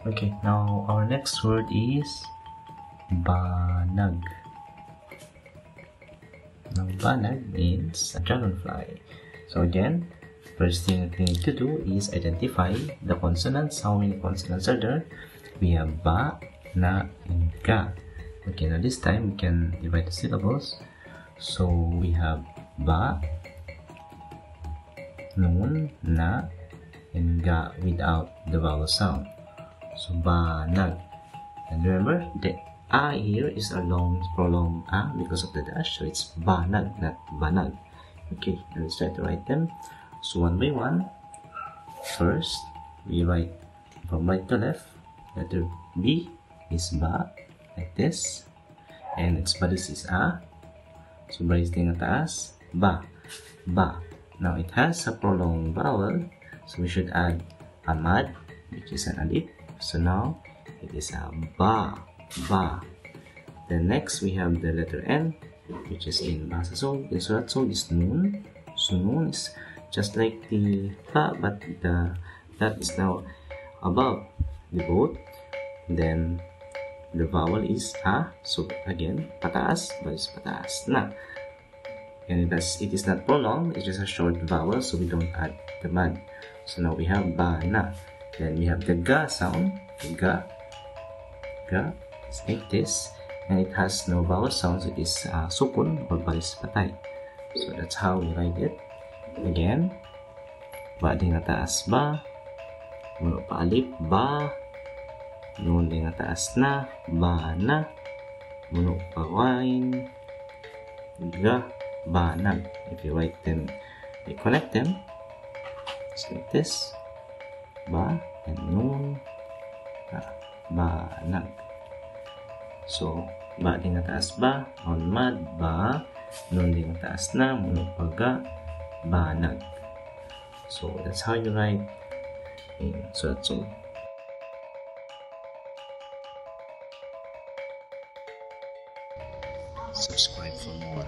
Okay, now our next word is banag. Now, banag means a dragonfly. So again, first thing that we need to do is identify the consonants. How many consonants are there? We have ba, na, and ga. Okay, now this time we can divide the syllables. So we have ba, nun, na, and ga without the vowel sound. So banag. And remember, the a here is a long, prolonged a because of the dash. So it's banag, not banag. Okay, let's try to write them. So one by one. First, we write from right to left. Letter B is ba, like this. And its balis is a. So balis din ang taas, ba, ba. Now it has a prolonged vowel. So we should add a mad, which is an alif. So now it is a ba, ba. Then next we have the letter N, which is in Basasol. In Suratsol is nun. So nun is just like the fa, but that is now above the both. Then the vowel is a. So again, pataas, but it's pataas na. And it is not prolonged, it's just a short vowel, so we don't add the mad. So now we have ba, na. Then we have the ga sound. Ga. Ga. It's like this. And it has no vowel sounds. It is sukun or balis patay. So that's how we write it. Again. Ba din nga taas ba. Muno pa alip ba. Nun din nga taas na. Ba na. Muno pa wine. Ga. Ba nag. If you write them, you connect them. It's like this. Ba and nun. Ba nag. So, ba din nga taas ba, on mad, ba, nun din nga taas na, muno paga, ba nag. So, that's how you write in Suratsol. Subscribe for more.